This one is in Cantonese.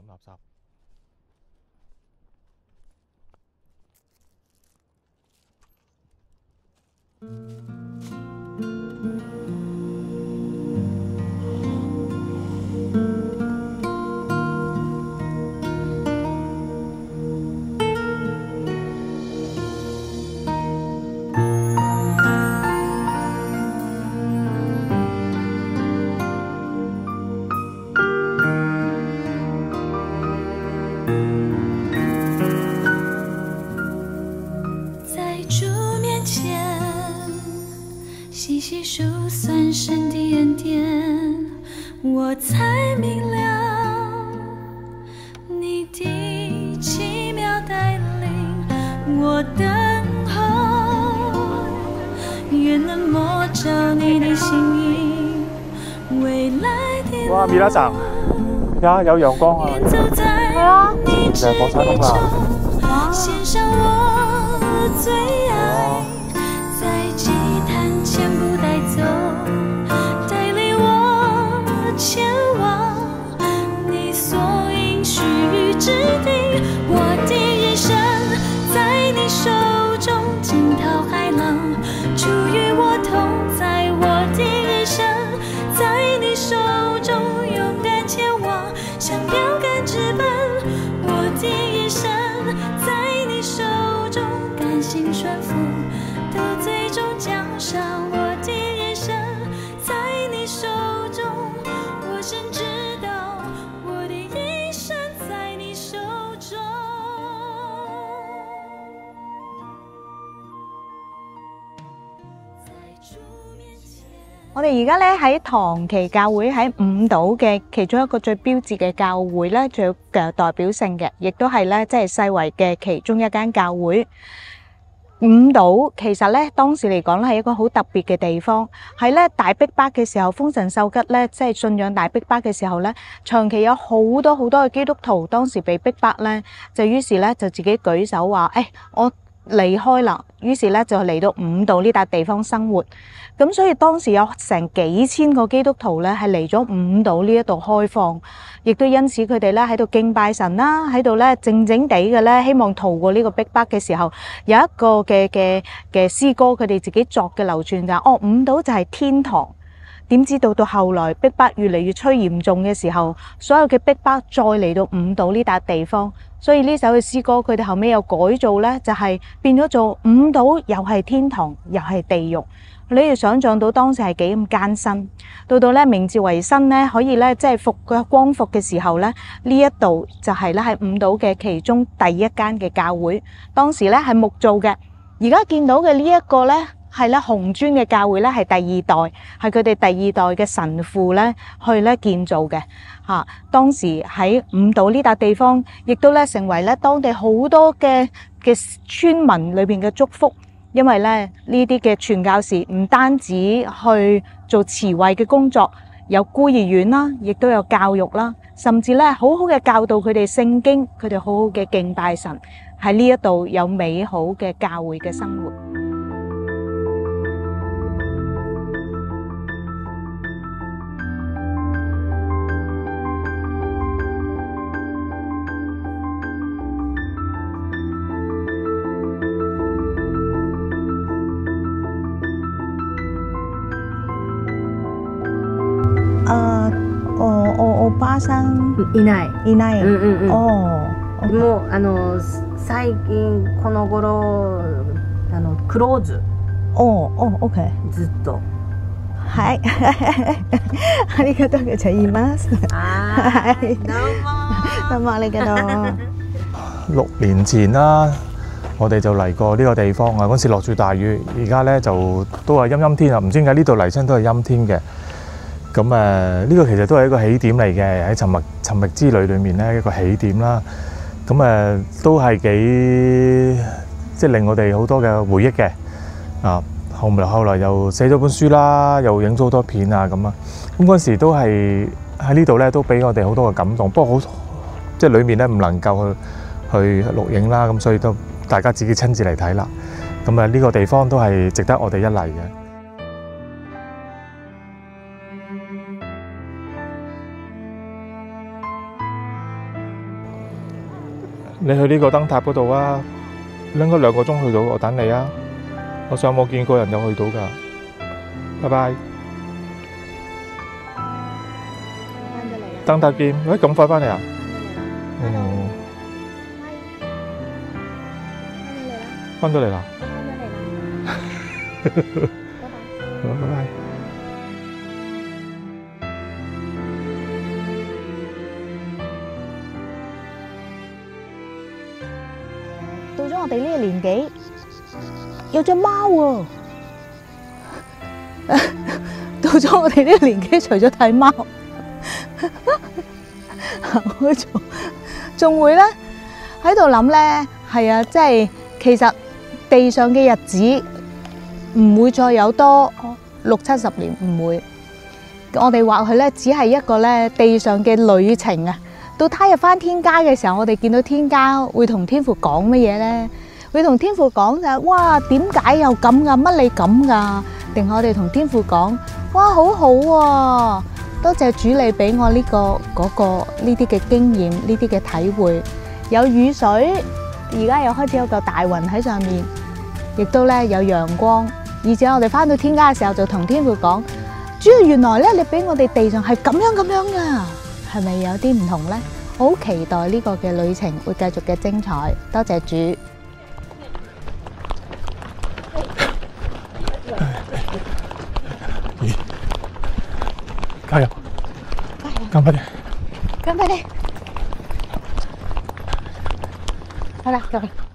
垃圾。在主面前细细数算神的恩典，我才明了你的奇妙带领，我等候，愿能摸着你的心意，未来的哇，米拉站，呀，有陽光啊！走在你就係火柴窿啦。獻上我最愛，在祭壇前不帶走，帶領我前往你所應許之地。我的人生在你手中驚濤駭浪，主與我同在。我的人生在你手中勇敢前往，像標杆直奔。我的人生在你手中甘心順服，到最終獎賞。我的人生在你手中，我深知道我的一生在你手中。在主面前。我哋而家咧喺唐祈教會喺五島嘅其中一個最標誌嘅教會咧，最有嘅代表性嘅，亦都係咧即係世遺嘅其中一間教會。五島其實咧當時嚟講咧係一個好特別嘅地方，喺咧大逼迫嘅時候，豐臣秀吉咧即係信仰大逼迫嘅時候咧，長期有好多嘅基督徒當時被逼迫咧，就於是咧就自己舉手話：我離開啦。於是咧就嚟到五島呢笪地方生活。咁所以當時有成幾千個基督徒咧係嚟咗五島呢一度開放，亦都因此佢哋咧喺度敬拜神啦，喺度咧靜靜地嘅咧希望逃過呢個逼迫嘅時候，有一個嘅詩歌佢哋自己作嘅流傳就係：五島就係天堂。點知到後來逼迫越嚟越趨嚴重嘅時候，所有嘅逼迫再嚟到五島呢笪地方，所以呢首嘅詩歌佢哋後尾有改造咧，就係變咗做五島又係天堂又係地獄。你要想像到當時係幾咁艱辛，到咧明治維新咧可以咧即係光復嘅時候咧，呢一度就係咧喺五島嘅其中第一間嘅教會，當時咧係木造嘅，而家見到嘅呢一個咧。係咧紅磚嘅教會咧，係第二代，係佢哋第二代嘅神父咧去咧建造嘅嚇。當時喺五島呢笪地方，亦都咧成為咧當地好多嘅村民裏邊嘅祝福，因為咧呢啲嘅傳教士唔單止去做慈惠嘅工作，有孤兒院啦，亦都有教育啦，甚至咧好好嘅教導佢哋聖經，佢哋好好嘅敬拜神，喺呢一度有美好嘅教會嘅生活。おばあさんいない。いない。もう最近この頃クローズ。OK。ずっと。はい。ありがとうございます。はい。どうもありがとう。6年前啦，我哋就嚟過呢個地方啊。嗰時落住大雨，而家咧就都係陰陰天啊。唔知點解呢度嚟親都係陰天嘅。咁呢個其實都係一個起點嚟嘅，喺尋覓之旅裏面咧一個起點啦。咁都係幾即係令我哋好多嘅回憶嘅啊。後來又寫咗本書啦，又影咗好多片啊咁啊。咁嗰時都係喺呢度咧，都俾我哋好多嘅感動。不過好即係裡面咧唔能夠去錄影啦，咁所以都大家自己親自嚟睇啦。咁呢個地方都係值得我哋一嚟嘅。你去呢個燈塔嗰度啊，應該2個鐘去到，我等你啊。我上網見過人有去到㗎。拜拜。燈塔見，喂，咁快返嚟啊？哦，返咗嚟啦。好，拜拜。到咗我哋呢個年紀，有隻貓喎。到咗我哋呢個年紀，除咗睇貓，仲會咧喺度諗咧，係啊，即係其實地上嘅日子唔會再有多60-70年，唔會。我哋話佢咧，只係一個咧地上嘅旅程啊。到他日返天家嘅時候，我哋見到天家會同天父講乜嘢咧？會同天父講就係：哇，點解又咁噶？乜你咁噶？定係我哋同天父講：哇，好好喎！多謝主你俾我呢個嗰個呢啲嘅經驗，呢啲嘅體會。有雨水，而家又開始有嚿大雲喺上面，亦都咧有陽光。而且我哋返到天家嘅時候，就同天父講：主要原來咧，你俾我哋地上係咁樣咁樣噶。係咪有啲唔同呢？好期待呢個嘅旅程會繼續嘅精彩。多謝主，加油！加快啲！咁快啲！好啦，各位。